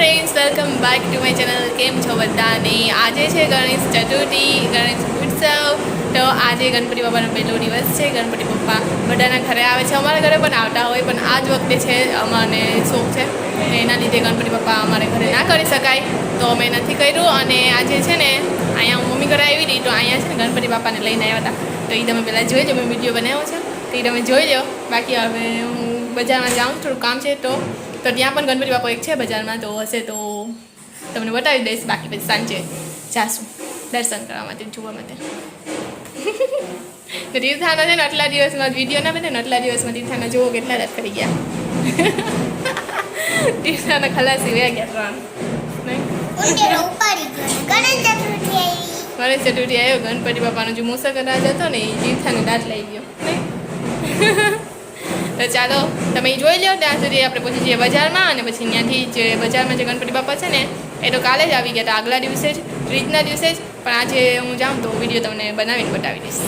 Friends, welcome back to my channel. કેમ છો બધાને? આજે છે ગણેશ ચતુર્થી, ગણેશ ઉત્સવ. તો આજે ગણપતિ બાપાનો પહેલો દિવસ છે. ગણપતિ બાપા બધાના ઘરે આવે છે. અમારા ઘરે પણ આવતા હોય, પણ આ જ વખતે છે અમને શોખ છે, એના લીધે ગણપતિ બાપા અમારે ઘરે ના કરી શકાય, તો અમે નથી કર્યું. અને આજે છે ને અહીંયા હું મમ્મી ઘરે આવી હતી, તો અહીંયા છે ને ગણપતિ બાપાને લઈને આવ્યા હતા. તો એ તમે પહેલાં જોઈ લો, મેં વિડીયો બનાવ્યો છે, તો એ તમે જોઈ લો. બાકી હવે હું બજારમાં જાઉં, થોડું કામ છે, તો ત્યાં પણ ગણપતિ બાપા એક છે બજારમાં, તો હશે તો તમને બતાવી દઈશ. બાકી પછી સાંજે જાશું દર્શન કરવા માટે, જોવા માટે. તો તીર્થાના છે ને આટલા દિવસમાં વિડીયો ના બને ને, આટલા દિવસમાં તીર્થાના જોવો કેટલા રાત કરી ગયા. તીર્થાના ખલાસી વયા ગયા 3. ગણેશ ચતુર્થી આવ્યો, ગણપતિ બાપાનો જે મૂસક રાજ હતો ને એ તીર્થાને દાંત લઈ ગયો નહીં. તો ચાલો તમે જોઈ લો, ત્યાં સુધી આપણે પછી જઈએ બજારમાં. અને પછી ત્યાંથી જે બજારમાં જે ગણપતિ બાપા છે ને એ તો કાલે જ આવી ગયા હતા, આગલા દિવસે જ, ત્રીજના દિવસે જ. પણ આજે હું જાઉં તો વિડીયો તમને બનાવીને બતાવી દઈશ.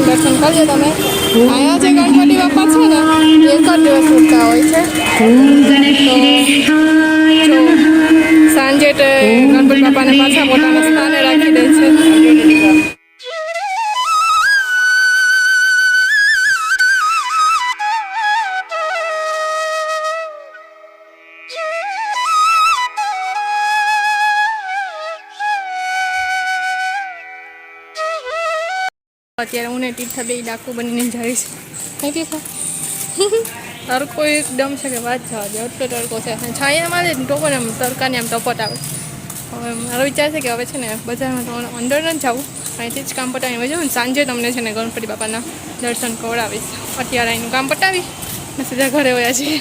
આવીને દર્શન કરજો તમે. અહીંયા જે ગણપતિ બાપા છે ને એક જ દિવસ ઉઠતા હોય છે. તો જો સાંજે ગણપતિ બાપાને પાછા પોતાના સ્થાને રાખી દે છે. અત્યારે હું ને તીર્થા બે ડાકુ બનીને જાય છે. નહીં તીર્થા તડકો એકદમ છે કે વાત જવા દે, એટલો તડકો છે. છાયામાં લે તો પણ આમ તડકાને આમ ટપટ આવે. હવે મારો વિચાર છે કે હવે છે ને બજારમાં તો અંદર નથી જવું, અહીંથી જ કામ પટાવીને જાઉં ને સાંજે તમને છે ને ગણપતિ બાપાના દર્શન કરાવીશ. અત્યારે અહીંનું કામ પટાવી ને સીધા ઘરે વયા છીએ.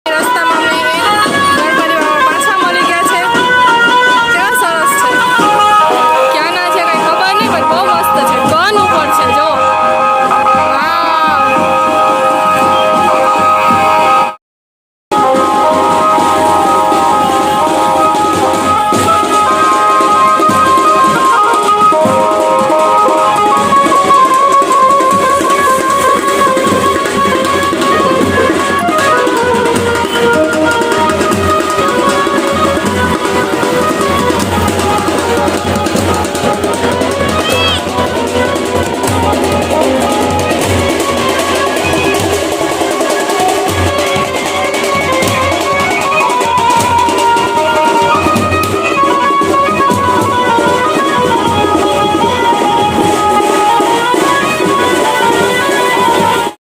રસ્તામાં ગણપતિ બાપા પાછા મળી ગયા છે. કેવા સરસ છે, ક્યાંના છે કંઈ ખબર નહીં, પણ બહુ મસ્ત છે. ગન ઉપર છે.